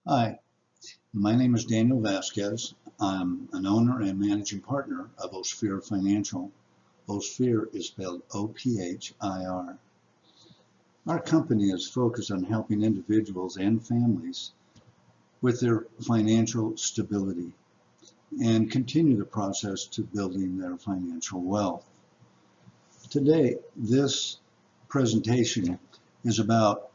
Hi, my name is Daniel Vasquez. I'm an owner and managing partner of Ophir Financial. Ophir is spelled O-P-H-I-R. Our company is focused on helping individuals and families with their financial stability and continue the process to building their financial wealth. Today, this presentation is about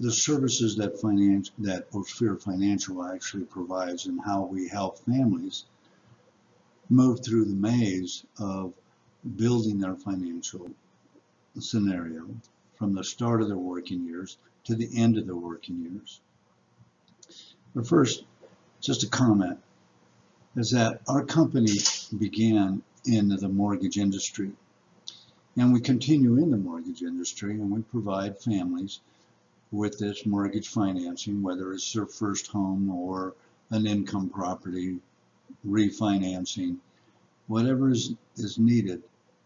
the services that Ophir Financial actually provides and how we help families move through the maze of building their financial scenario from the start of their working years to the end of their working years. But first, just a comment is that our company began in the mortgage industry, and we continue in the mortgage industry, and we provide families with this mortgage financing, whether it's their first home or an income property, refinancing, whatever is needed,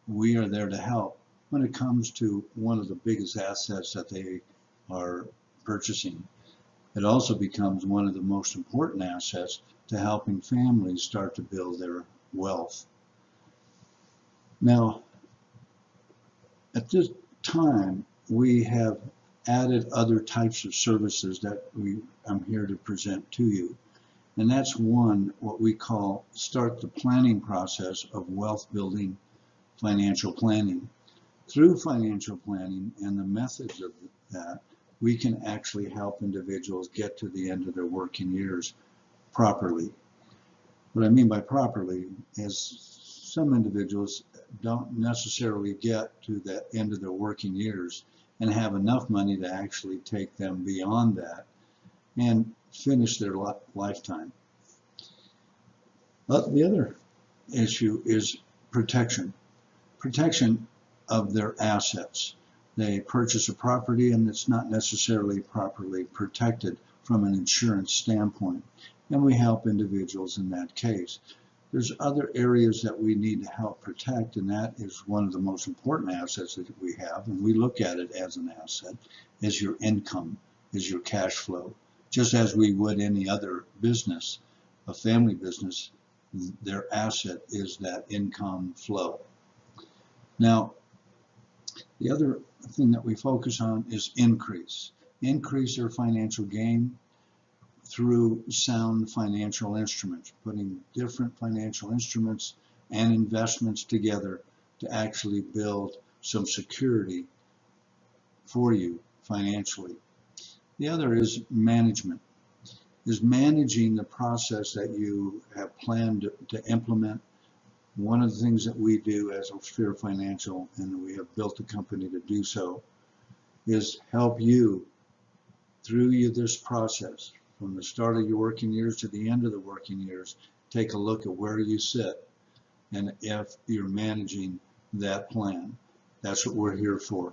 we are there to help when it comes to one of the biggest assets that they are purchasing. It also becomes one of the most important assets to helping families start to build their wealth. Now, at this time, we have added other types of services that I'm here to present to you. And that's one, what we call start the planning process of wealth building financial planning. Through financial planning and the methods of that, we can actually help individuals get to the end of their working years properly. What I mean by properly is some individuals don't necessarily get to the end of their working years and have enough money to actually take them beyond that and finish their lifetime. But the other issue is protection of their assets. They purchase a property and it's not necessarily properly protected from an insurance standpoint, and we help individuals in that case. There's other areas that we need to help protect, and that is one of the most important assets that we have, and we look at it as an asset, is your income, is your cash flow. Just as we would any other business, a family business, their asset is that income flow. Now, the other thing that we focus on is increase their financial gain through sound financial instruments, putting different financial instruments and investments together to actually build some security for you financially. The other is management, is managing the process that you have planned to implement. One of the things that we do as Ophir Financial, and we have built a company to do so, is help you through this process from the start of your working years to the end of the working years. Take a look at where you sit and if you're managing that plan. That's what we're here for.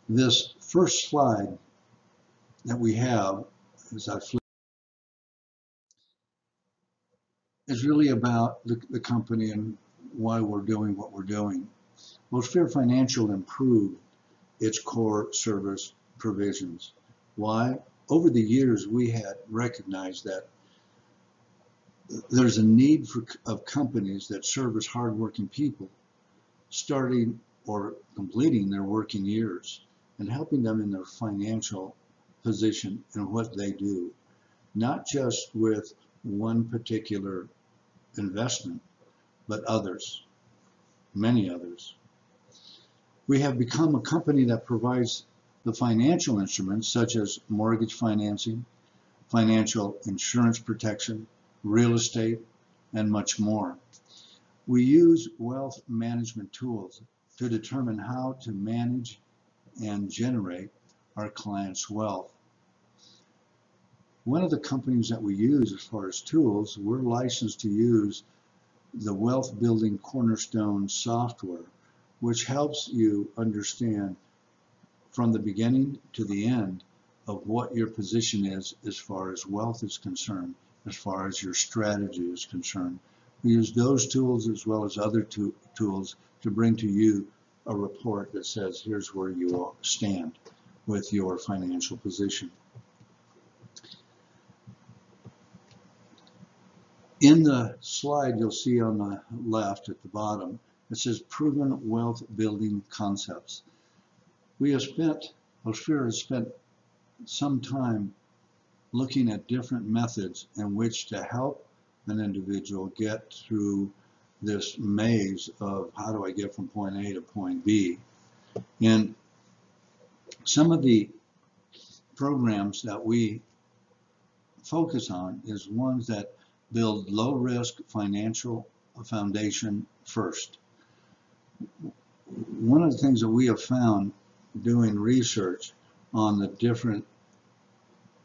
This first slide that we have, as I flip, is really about the company and why we're doing what we're doing. Ophir Financial improved its core service provisions. Why? Over the years, we had recognized that there's a need of companies that service hardworking people starting or completing their working years and helping them in their financial position and what they do, not just with one particular investment, but others, many others. We have become a company that provides the financial instruments such as mortgage financing, financial insurance protection, real estate, and much more. We use wealth management tools to determine how to manage and generate our clients' wealth. One of the companies that we use as far as tools, we're licensed to use the Wealth Building Cornerstone software, which helps you understand from the beginning to the end of what your position is as far as wealth is concerned, as far as your strategy is concerned. We use those tools as well as other tools to bring to you a report that says here's where you stand with your financial position. In the slide, you'll see on the left at the bottom, it says proven wealth building concepts. Ophir has spent some time looking at different methods in which to help an individual get through this maze of how do I get from point A to point B. And some of the programs that we focus on is ones that build low-risk financial foundation first. One of the things that we have found doing research on the different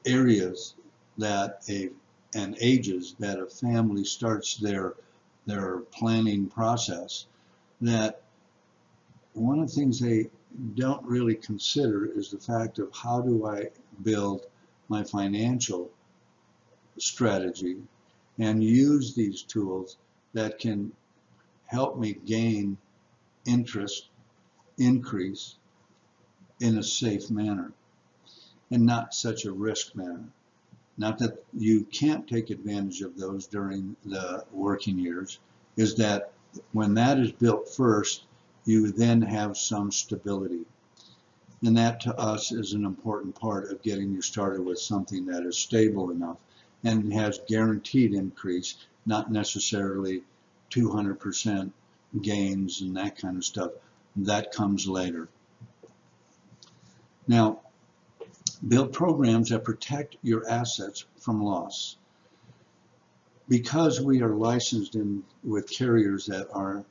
areas that and ages that a family starts their planning process, that one of the things they don't really consider is the fact of how do I build my financial strategy and use these tools that can help me gain interest increase in a safe manner and not such a risk manner. Not that you can't take advantage of those during the working years, is that when that is built first, you then have some stability. And that to us is an important part of getting you started with something that is stable enough and has guaranteed increase, not necessarily 200% gains and that kind of stuff. That comes later. Now, build programs that protect your assets from loss. Because we are licensed with carriers that are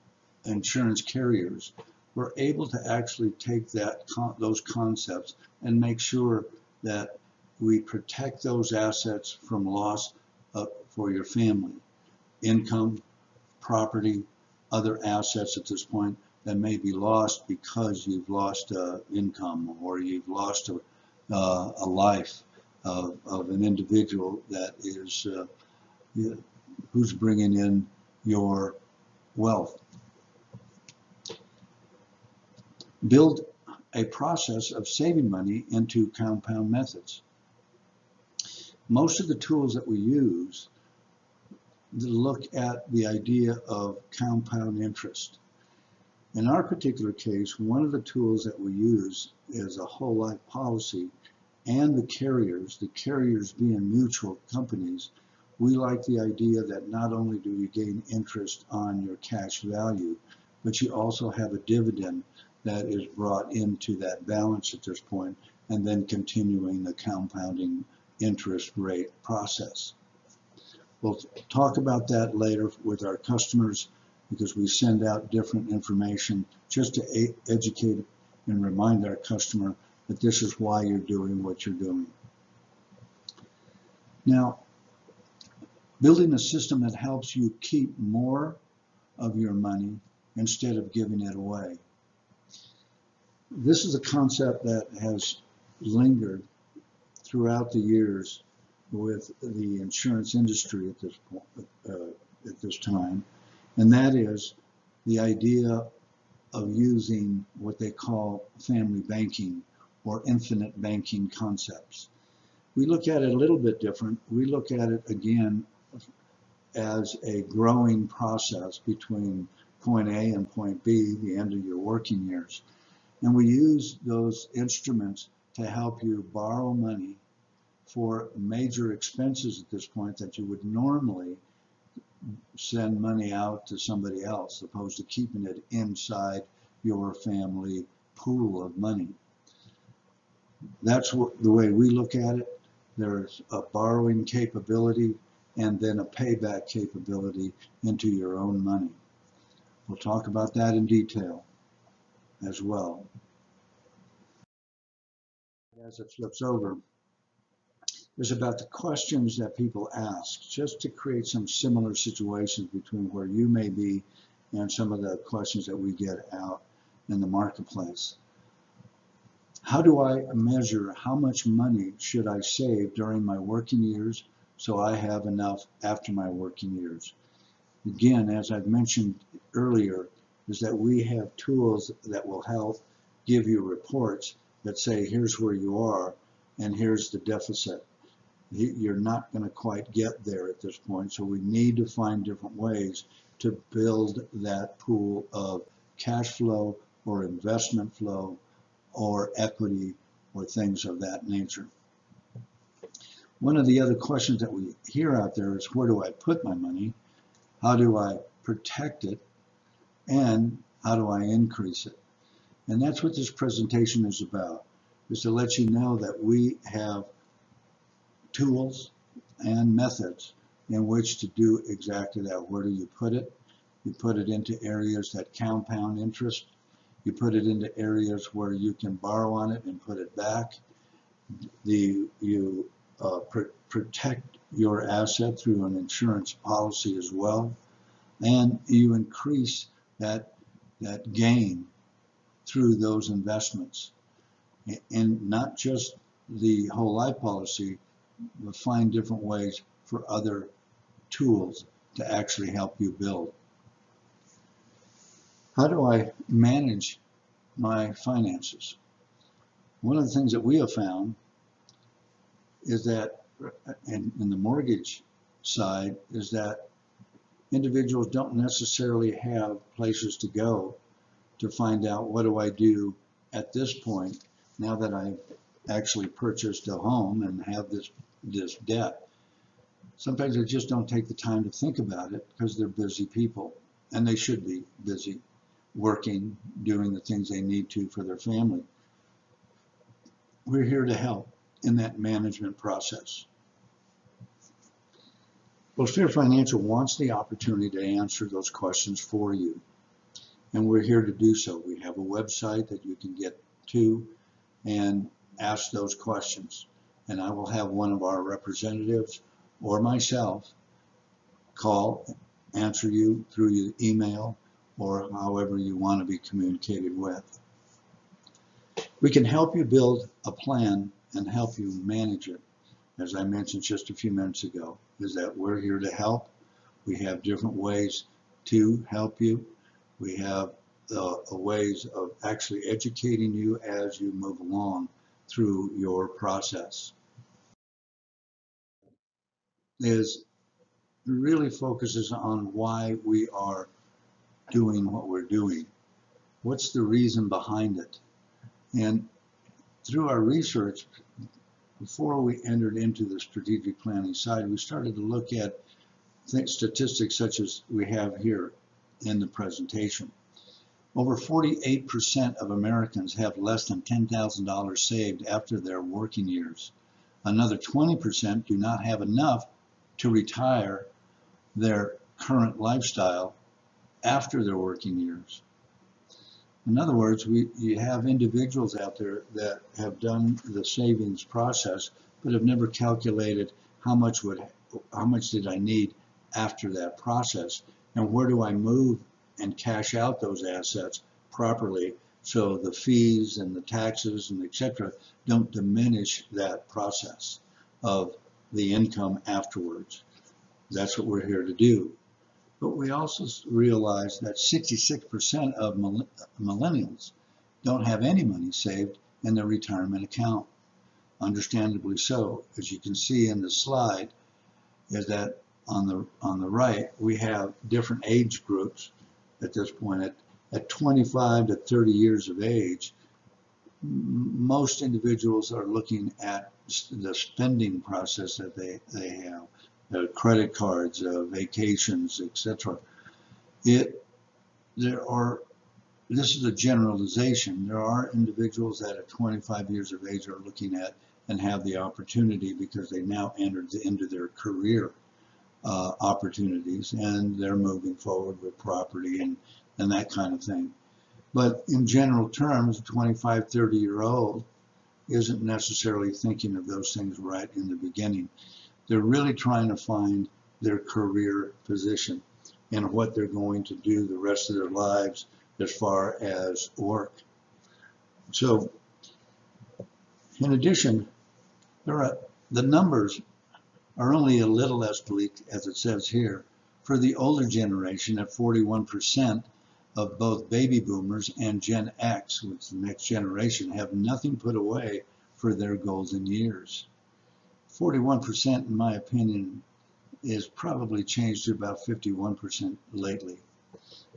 insurance carriers, we're able to actually take those concepts and make sure that we protect those assets from loss for your family. Income, property, other assets at this point that may be lost because you've lost income or you've lost a life of an individual that is who's bringing in your wealth. Build a process of saving money into compound methods. Most of the tools that we use look at the idea of compound interest. In our particular case, one of the tools that we use is a whole life policy, and the carriers being mutual companies, we like the idea that not only do you gain interest on your cash value, but you also have a dividend that is brought into that balance at this point, and then continuing the compounding interest rate process. We'll talk about that later with our customers because we send out different information just to educate and remind our customer that this is why you're doing what you're doing. Now, building a system that helps you keep more of your money instead of giving it away. This is a concept that has lingered throughout the years with the insurance industry at this point, at this time, and that is the idea of using what they call family banking or infinite banking concepts. We look at it a little bit different. We look at it again as a growing process between point A and point B, the end of your working years. And we use those instruments to help you borrow money for major expenses at this point that you would normally send money out to somebody else, opposed to keeping it inside your family pool of money. That's the way we look at it. There's a borrowing capability and then a payback capability into your own money. We'll talk about that in detail as well. As it flips over, is about the questions that people ask, just to create some similar situations between where you may be and some of the questions that we get out in the marketplace. How do I measure how much money should I save during my working years so I have enough after my working years? Again, as I've mentioned earlier, is that we have tools that will help give you reports that say here's where you are and here's the deficit. You're not going to quite get there at this point. So we need to find different ways to build that pool of cash flow or investment flow or equity or things of that nature. One of the other questions that we hear out there is, where do I put my money? How do I protect it? And how do I increase it? And that's what this presentation is about, is to let you know that we have tools and methods in which to do exactly that. Where do you put it? You put it into areas that compound interest. You put it into areas where you can borrow on it and put it back. You protect your asset through an insurance policy as well, and you increase that gain through those investments, and not just the whole life policy, but find different ways for other tools to actually help you build. How do I manage my finances? One of the things that we have found is that in the mortgage side is that individuals don't necessarily have places to go to find out, what do I do at this point now that I've actually purchased a home and have this debt. Sometimes they just don't take the time to think about it because they're busy people, and they should be busy working, doing the things they need to for their family. We're here to help in that management process. Ophir Financial wants the opportunity to answer those questions for you, and we're here to do so. We have a website that you can get to and ask those questions, and I will have one of our representatives or myself call, answer you through your email or however you want to be communicated with. We can help you build a plan and help you manage it. As I mentioned just a few minutes ago, is that we're here to help. We have different ways to help you. We have ways of actually educating you as you move along through your process. Is really focuses on why we are doing what we're doing. What's the reason behind it? And through our research, before we entered into the strategic planning side, we started to look at statistics such as we have here in the presentation. Over 48% of Americans have less than $10,000 saved after their working years. Another 20% do not have enough to retire their current lifestyle after their working years. In other words, you have individuals out there that have done the savings process, but have never calculated how much did I need after that process, and where do I move and cash out those assets properly so the fees and the taxes and etc. don't diminish that process of the income afterwards. That's what we're here to do. But we also realize that 66% of millennials don't have any money saved in their retirement account. Understandably so. As you can see in the slide, is that on the right, we have different age groups at this point. At 25 to 30 years of age, most individuals are looking at the spending process that they have. Credit cards, vacations, etc. This is a generalization. There are individuals that at 25 years of age are looking at and have the opportunity because they now entered into their career opportunities, and they're moving forward with property and that kind of thing. But in general terms, a 25, 30-year-old isn't necessarily thinking of those things right in the beginning. They're really trying to find their career position and what they're going to do the rest of their lives as far as work. So, in addition, the numbers are only a little less bleak, as it says here, for the older generation at 41% of both baby boomers and Gen X, which is the next generation, have nothing put away for their golden years. 41%, in my opinion, is probably changed to about 51% lately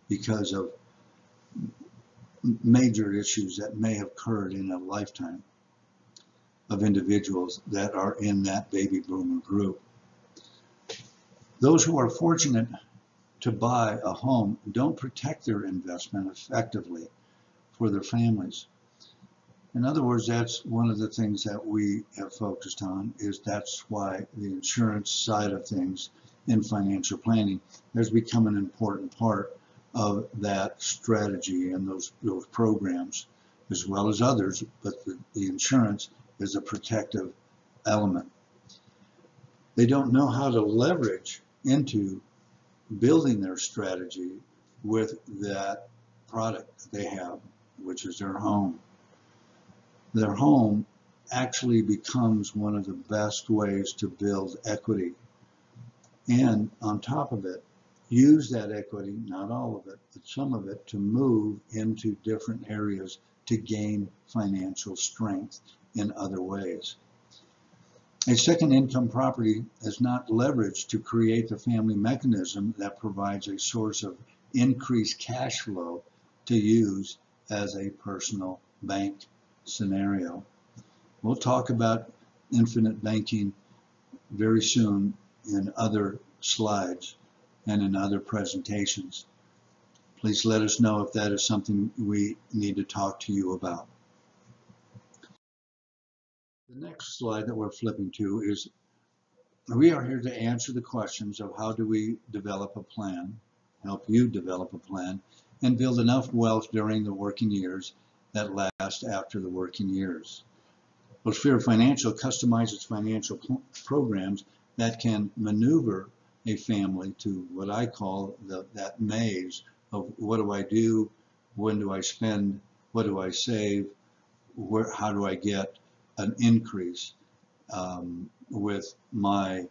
because of major issues that may have occurred in a lifetime of individuals that are in that baby boomer group. Those who are fortunate to buy a home don't protect their investment effectively for their families. In other words, that's one of the things that we have focused on, is that's why the insurance side of things in financial planning has become an important part of that strategy and those programs, as well as others, but the insurance is a protective element. They don't know how to leverage into building their strategy with that product they have, which is their home. Their home actually becomes one of the best ways to build equity. And on top of it, use that equity, not all of it, but some of it, to move into different areas to gain financial strength in other ways. A second income property is not leveraged to create the family mechanism that provides a source of increased cash flow to use as a personal bank scenario. We'll talk about infinite banking very soon in other slides and in other presentations. Please let us know if that is something we need to talk to you about. The next slide that we're flipping to is, we are here to answer the questions of how do we develop a plan, help you develop a plan, and build enough wealth during the working years that last after the working years. Ophir Financial customizes financial programs that can maneuver a family to what I call that maze of what do I do, when do I spend, what do I save, how do I get an increase with my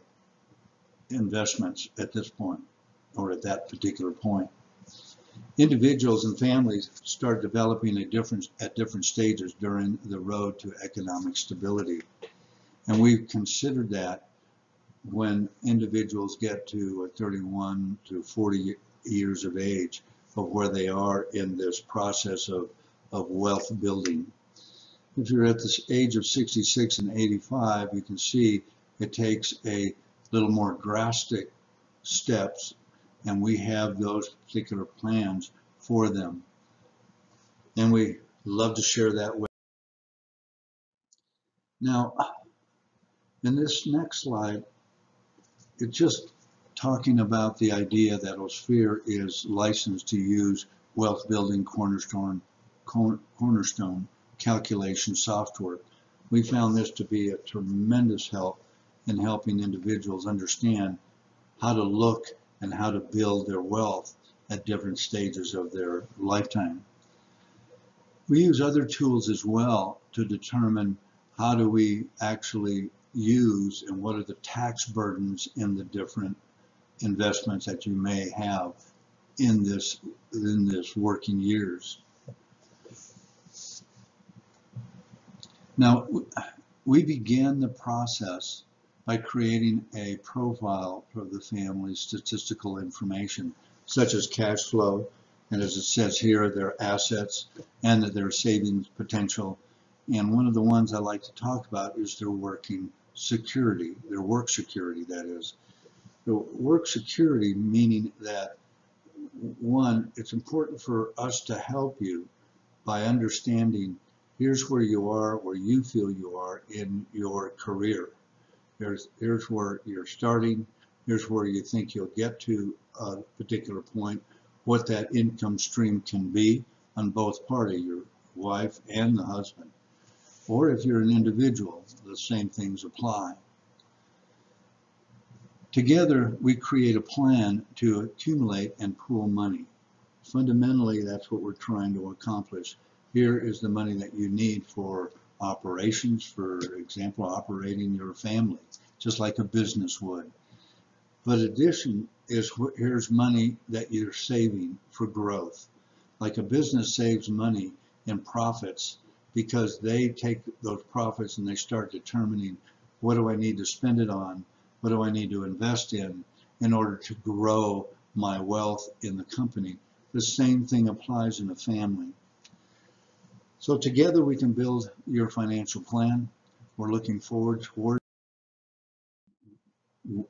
investments at this point or at that particular point. Individuals and families start developing at different stages during the road to economic stability. And we've considered that when individuals get to 31 to 40 years of age of where they are in this process of wealth building. If you're at the age of 66 and 85, you can see it takes a little more drastic steps, and we have those particular plans for them. And we love to share that with you. Now, in this next slide, it's just talking about the idea that Ophir is licensed to use wealth building cornerstone calculation software. We found this to be a tremendous help in helping individuals understand how to look and how to build their wealth at different stages of their lifetime. We use other tools as well to determine how do we actually use and what are the tax burdens in the different investments that you may have in this working years. Now, we began the process by creating a profile for the family's statistical information, such as cash flow, and as it says here, their assets and their savings potential. And one of the ones I like to talk about is their working security, their work security, that is. The work security meaning that, one, it's important for us to help you by understanding here's where you are, where you feel you are in your career. Here's where you're starting, here's where you think you'll get to a particular point, what that income stream can be on both parties, your wife and the husband. Or if you're an individual, the same things apply. Together, we create a plan to accumulate and pool money. Fundamentally, that's what we're trying to accomplish. Here is the money that you need for operations, for example, operating your family, just like a business would. But addition is here's money that you're saving for growth. Like a business saves money in profits because they take those profits and they start determining What do I need to spend it on? What do I need to invest in order to grow my wealth in the company? The same thing applies in a family. So together we can build your financial plan. We're looking forward toward.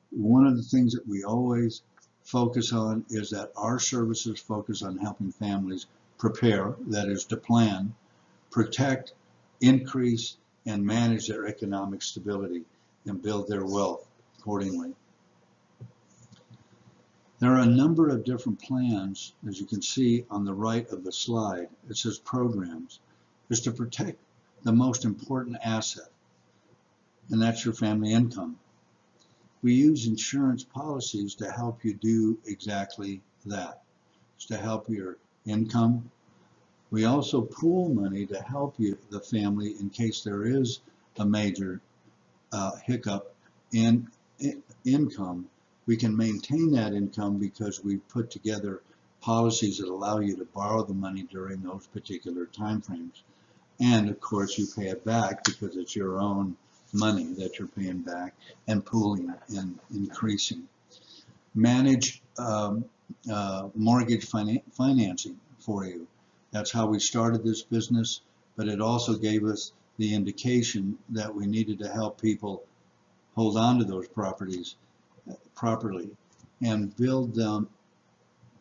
One of the things that we always focus on is that our services focus on helping families prepare, that is to plan, protect, increase, and manage their economic stability and build their wealth accordingly. There are a number of different plans, as you can see on the right of the slide. It says programs. Is to protect the most important asset, and that's your family income. We use insurance policies to help you do exactly that. It's to help your income. We also pool money to help you, the family, in case there is a major hiccup in income. We can maintain that income because we've put together policies that allow you to borrow the money during those particular time frames. And of course you pay it back because it's your own money that you're paying back and pooling and increasing. Manage mortgage financing for you. That's how we started this business, but it also gave us the indication that we needed to help people hold on to those properties properly and build them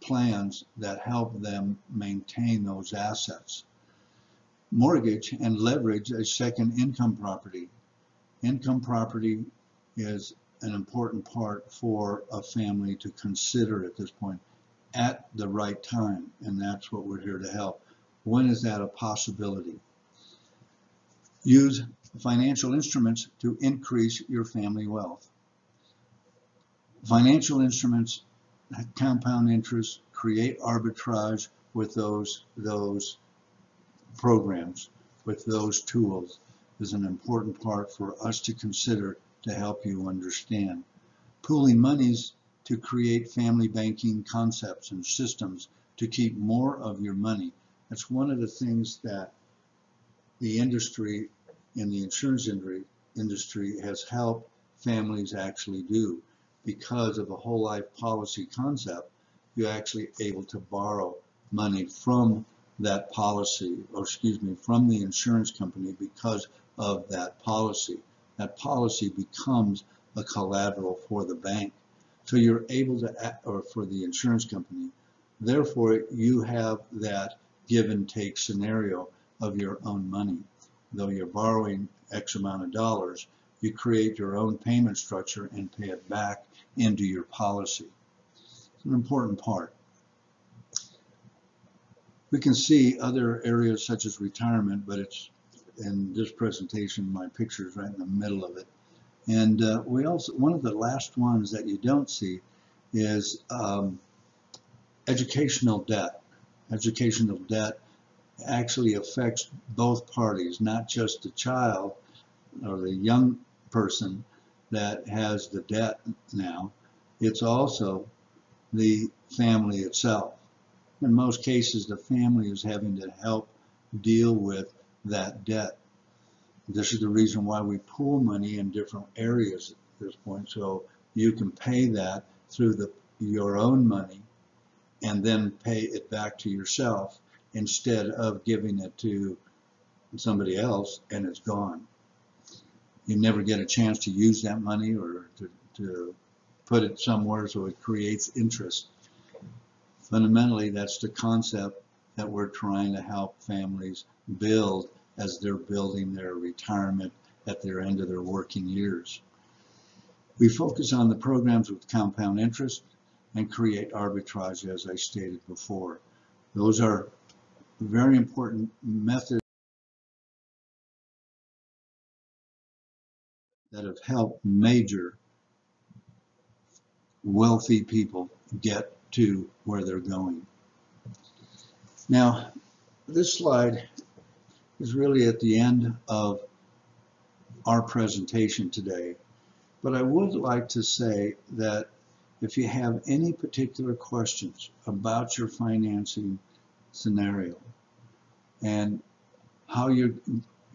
plans that help them maintain those assets. Mortgage and leverage a second income property. Income property is an important part for a family to consider at this point at the right time, and that's what we're here to help. When is that a possibility? Use financial instruments to increase your family wealth. Financial instruments compound interest, create arbitrage with those programs, with those tools, is an important part for us to consider to help you understand. Pooling monies to create family banking concepts and systems to keep more of your money. That's one of the things that the industry, in the insurance industry, has helped families actually do. Because of a whole life policy concept, you're actually able to borrow money from that policy, or excuse me, from the insurance company because of that policy. That policy becomes a collateral for the bank. So you're able to, or for the insurance company. Therefore, you have that give and take scenario of your own money. Though you're borrowing X amount of dollars, you create your own payment structure and pay it back into your policy. It's an important part. We can see other areas such as retirement, but it's in this presentation, my picture is right in the middle of it. And we also, one of the last ones that you don't see is educational debt. Educational debt actually affects both parties, not just the child or the young person that has the debt now. It's also the family itself. In most cases, the family is having to help deal with that debt. This is the reason why we pool money in different areas at this point, so you can pay that through your own money and then pay it back to yourself instead of giving it to somebody else and it's gone. You never get a chance to use that money or to put it somewhere, so it creates interest. Fundamentally, that's the concept that we're trying to help families build as they're building their retirement at their end of their working years. We focus on the programs with compound interest and create arbitrage, as I stated before. Those are very important methods that have helped major wealthy people get to where they're going. Now, this slide is really at the end of our presentation today, but I would like to say that if you have any particular questions about your financing scenario and how you're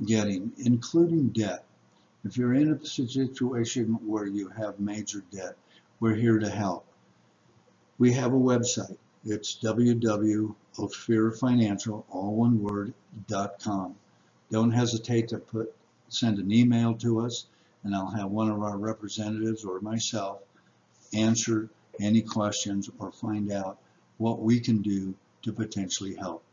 getting, including debt, If you're in a situation where you have major debt, we're here to help. We have a website. It's www.ophirfinancial, all one word, .com. Don't hesitate to send an email to us, and I'll have one of our representatives or myself answer any questions or find out what we can do to potentially help.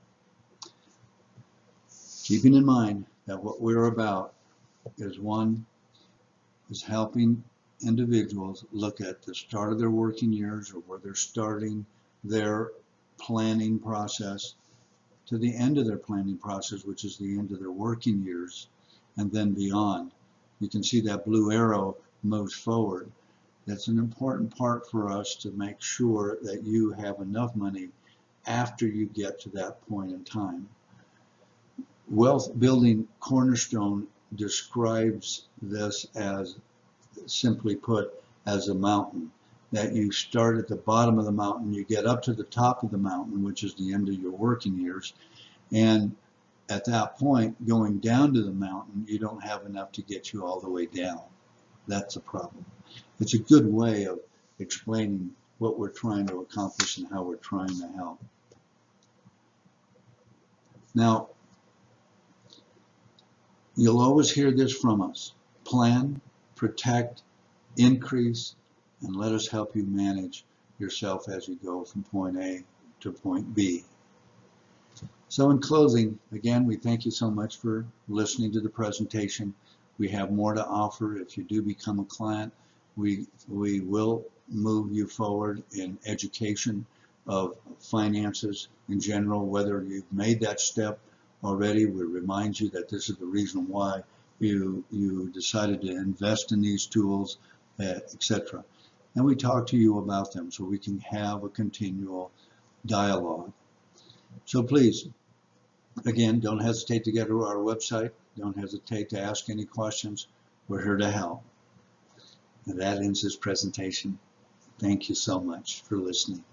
Keeping in mind that what we're about is helping individuals look at the start of their working years, or where they're starting their planning process, to the end of their planning process, which is the end of their working years, and then beyond. You can see that blue arrow moves forward. That's an important part for us to make sure that you have enough money after you get to that point in time. Wealth Building Cornerstone describes this as, simply put, as a mountain. That you start at the bottom of the mountain, you get up to the top of the mountain, which is the end of your working years, and at that point, going down to the mountain, you don't have enough to get you all the way down. That's a problem. It's a good way of explaining what we're trying to accomplish and how we're trying to help. Now, you'll always hear this from us: plan, protect, increase, and let us help you manage yourself as you go from point A to point B. So in closing, again, we thank you so much for listening to the presentation. We have more to offer. If you do become a client, we will move you forward in education of finances in general. Whether you've made that step already, we remind you that this is the reason why you decided to invest in these tools, etc. And we talk to you about them so we can have a continual dialogue. So please, again, don't hesitate to get to our website. Don't hesitate to ask any questions. We're here to help. And that ends this presentation. Thank you so much for listening.